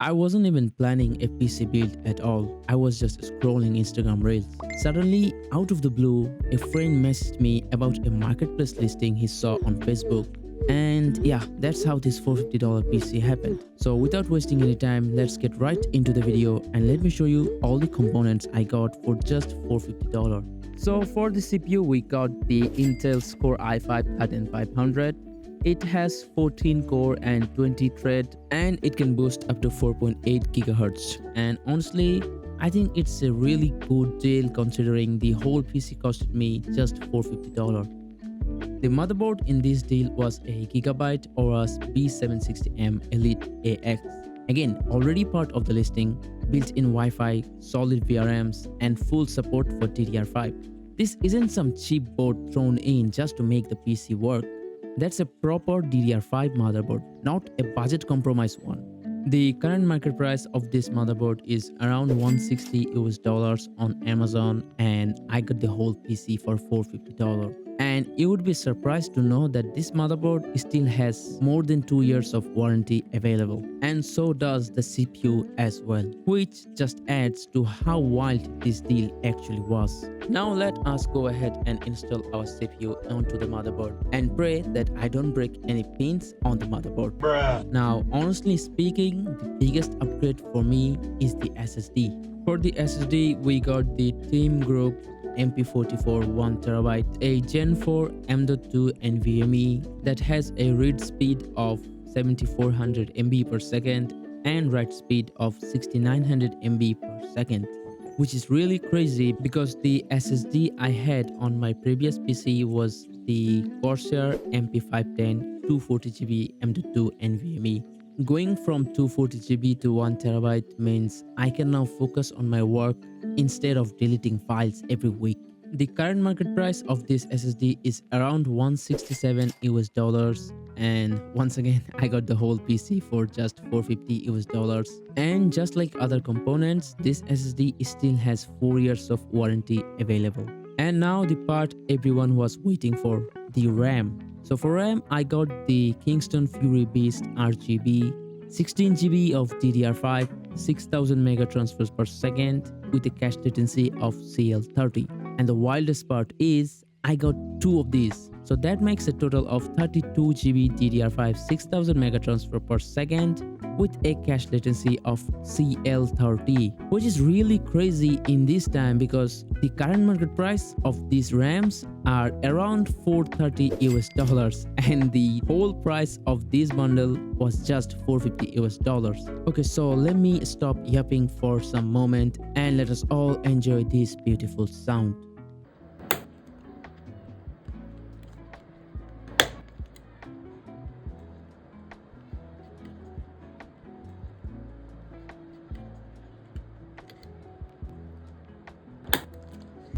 I wasn't even planning a PC build at all. I was just scrolling Instagram Reels. Suddenly, out of the blue, a friend messaged me about a marketplace listing he saw on Facebook. And yeah, that's how this $450 PC happened. So without wasting any time, let's get right into the video and let me show you all the components I got for just $450. So for the CPU, we got the Intel Core i5 13500. It has 14 core and 20 thread, and it can boost up to 4.8 GHz. And honestly, I think it's a really good deal considering the whole PC costed me just $450. The motherboard in this deal was a Gigabyte AORUS B760M Elite AX. Again, already part of the listing, built-in Wi-Fi, solid VRMs, and full support for DDR5. This isn't some cheap board thrown in just to make the PC work. That's a proper DDR5 motherboard, not a budget compromise one. The current market price of this motherboard is around $160 on Amazon, and I got the whole PC for $450. And you would be surprised to know that this motherboard still has more than 2 years of warranty available, and so does the CPU as well, which just adds to how wild this deal actually was. Now let us go ahead and install our CPU onto the motherboard and pray that I don't break any pins on the motherboard. Now honestly speaking, the biggest upgrade for me is the SSD. For the SSD, we got the Team Group MP44 1TB, a Gen 4 M.2 NVMe that has a read speed of 7400 MB per second and write speed of 6900 MB per second, which is really crazy because the SSD I had on my previous PC was the Corsair MP510 240GB M.2 NVMe. Going from 240GB to 1TB means I can now focus on my work instead of deleting files every week. The current market price of this SSD is around $167, and once again I got the whole PC for just $450. And just like other components, this SSD still has 4 years of warranty available. And now the part everyone was waiting for, the RAM. So for RAM, I got the Kingston Fury Beast ARGB, 16GB of DDR5, 6000 mega transfers per second with a cache latency of CL30. And the wildest part is I got 2 of these. So that makes a total of 32GB DDR5 6000 mega transfer per second with a cache latency of CL30, which is really crazy in this time because the current market price of these RAMs are around $430 and the whole price of this bundle was just $450. Okay, so let me stop yapping for some moment and let us all enjoy this beautiful sound.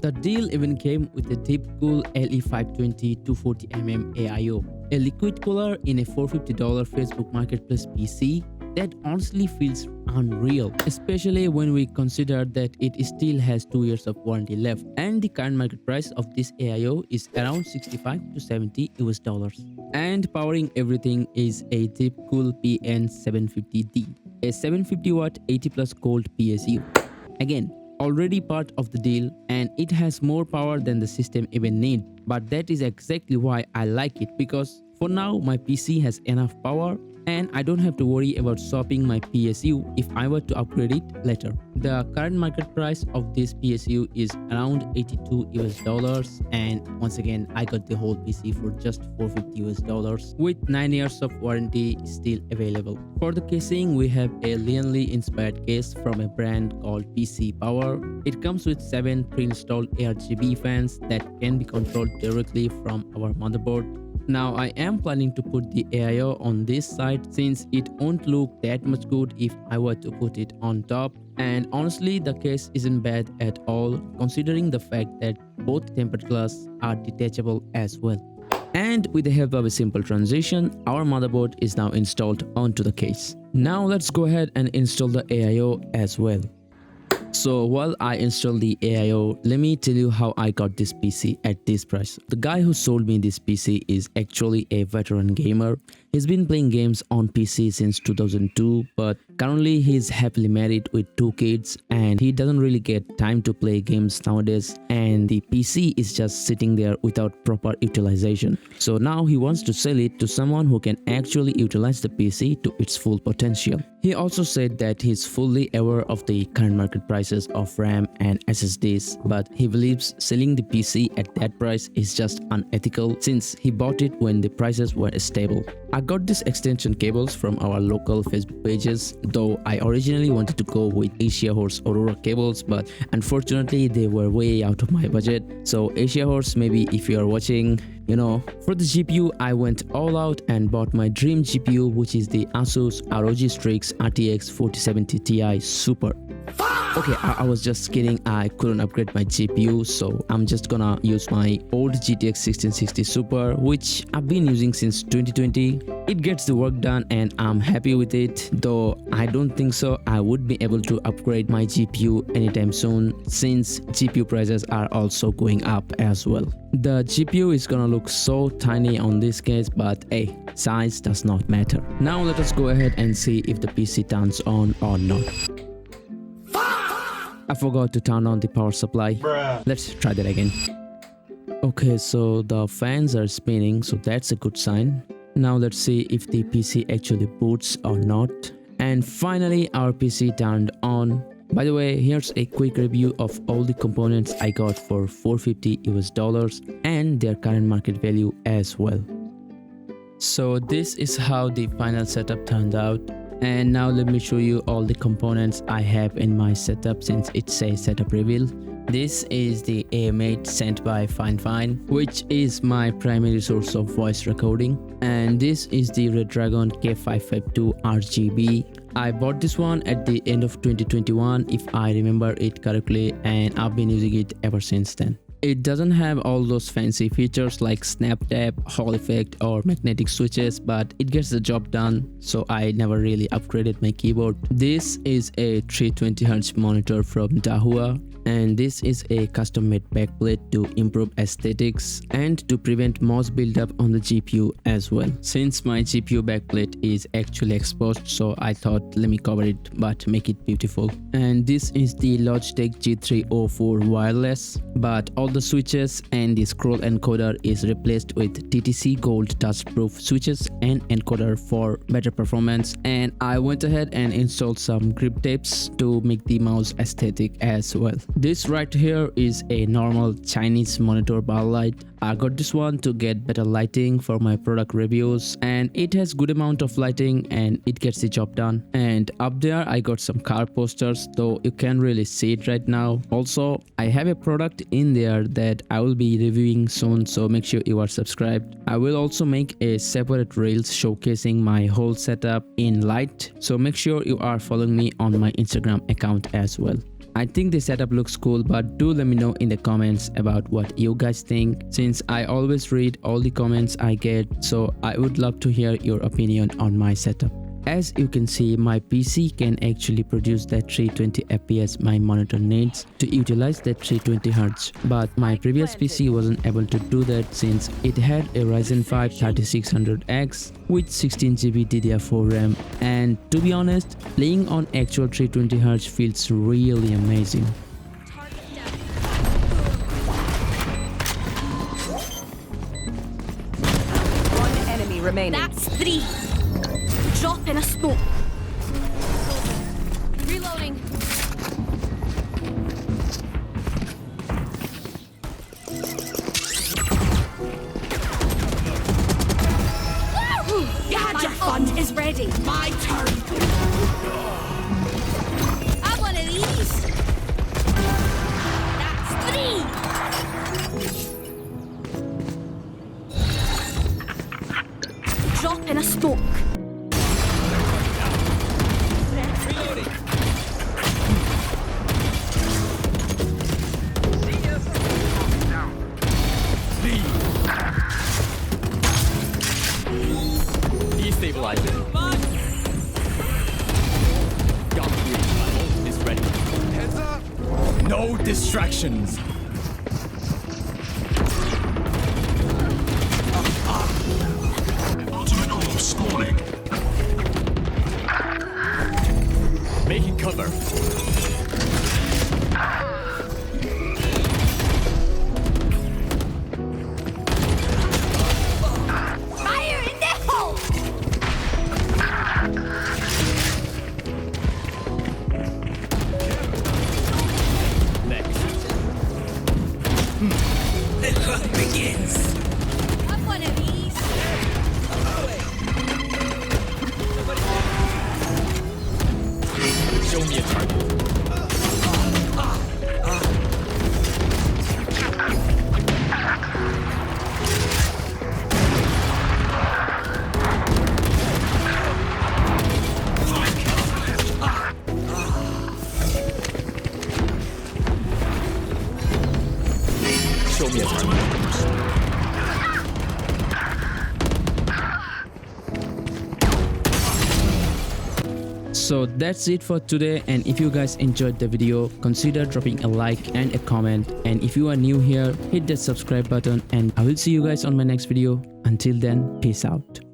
The deal even came with a DeepCool LE520 240mm AIO, a liquid cooler in a $450 Facebook Marketplace PC that honestly feels unreal, especially when we consider that it still has 2 years of warranty left, and the current market price of this AIO is around $65 to $70. And powering everything is a DeepCool PN750D, a 750 watt 80 plus cold PSU. Again, already part of the deal, and it has more power than the system even need, but that is exactly why I like it, because for now my PC has enough power and I don't have to worry about swapping my PSU if I were to upgrade it later. The current market price of this PSU is around $82, and once again I got the whole PC for just $450 with 9 years of warranty still available. For the casing, we have a Lianli inspired case from a brand called PC Power. It comes with 7 pre-installed ARGB fans that can be controlled directly from our motherboard. Now I am planning to put the AIO on this side since it won't look that much good if I were to put it on top, and honestly the case isn't bad at all considering the fact that both temper glass are detachable as well. And with the help of a simple transition, our motherboard is now installed onto the case. Now let's go ahead and install the AIO as well. So while I install the AIO, let me tell you how I got this PC at this price. The guy who sold me this PC is actually a veteran gamer. He's been playing games on PC since 2002, but Currently, he's happily married with 2 kids and he doesn't really get time to play games nowadays, and the PC is just sitting there without proper utilization. So now he wants to sell it to someone who can actually utilize the PC to its full potential. He also said that he's fully aware of the current market prices of RAM and SSDs, but he believes selling the PC at that price is just unethical since he bought it when the prices were stable. I got these extension cables from our local Facebook pages, though I originally wanted to go with AORUS AURORA cables, but unfortunately they were way out of my budget. So AORUS, maybe if you are watching, you know. For the GPU, I went all out and bought my dream GPU, which is the ASUS ROG Strix RTX 4070 Ti Super. Okay, I was just kidding, I couldn't upgrade my GPU, so I'm just gonna use my old GTX 1660 Super, which I've been using since 2020. It gets the work done and I'm happy with it, though I don't think so I would be able to upgrade my GPU anytime soon since GPU prices are also going up as well. The GPU is gonna look so tiny on this case, but hey, size does not matter. Now let us go ahead and see if the PC turns on or not. I forgot to turn on the power supply. Bruh. Let's try that again. Okay, so the fans are spinning, so that's a good sign. Now let's see if the PC actually boots or not. And finally our PC turned on. By the way, here's a quick review of all the components I got for $450 US and their current market value as well. So this is how the final setup turned out. And now let me show you all the components I have in my setup since it's a setup reveal. This is the AM8 sent by FineFine, which is my primary source of voice recording. And this is the Redragon K552 RGB. I bought this one at the end of 2021 if I remember it correctly, and I've been using it ever since then. It doesn't have all those fancy features like snap tap, Hall effect or magnetic switches, but it gets the job done, so I never really upgraded my keyboard. This is a 320Hz monitor from Dahua, and this is a custom made backplate to improve aesthetics and to prevent moss buildup on the GPU as well. Since my GPU backplate is actually exposed, so I thought let me cover it but make it beautiful. And this is the Logitech G304 wireless, but all the switches and the scroll encoder is replaced with TTC Gold dustproof switches and encoder for better performance. And I went ahead and installed some grip tapes to make the mouse aesthetic as well. This right here is a normal Chinese monitor bar light. I got this one to get better lighting for my product reviews, and it has good amount of lighting and it gets the job done. And up there I got some car posters, though you can't really see it right now. Also, I have a product in there that I will be reviewing soon, so make sure you are subscribed. I will also make a separate reels showcasing my whole setup in light, so make sure you are following me on my Instagram account as well. I think the setup looks cool, but do let me know in the comments about what you guys think, since I always read all the comments I get, so I would love to hear your opinion on my setup. As you can see, my PC can actually produce that 320 FPS my monitor needs to utilize that 320Hz, but my previous PC wasn't able to do that since it had a Ryzen 5 3600X with 16GB DDR5 RAM, and to be honest, playing on actual 320Hz feels really amazing. One enemy remaining. That's 3. Drop in a smoke. Reloading. Gadget fund is ready. My turn. I want one of these. That's 3. Drop in a smoke. Destabilizing. Gun 3, my ult is ready. Heads up! No distractions. Ultimate orb spawning. cover. Fire in the hole! Next. The hunt begins. Have one of these. Show me a target. Show me a target. So that's it for today, and if you guys enjoyed the video, consider dropping a like and a comment, and if you are new here, hit that subscribe button, and I will see you guys on my next video. Until then, peace out.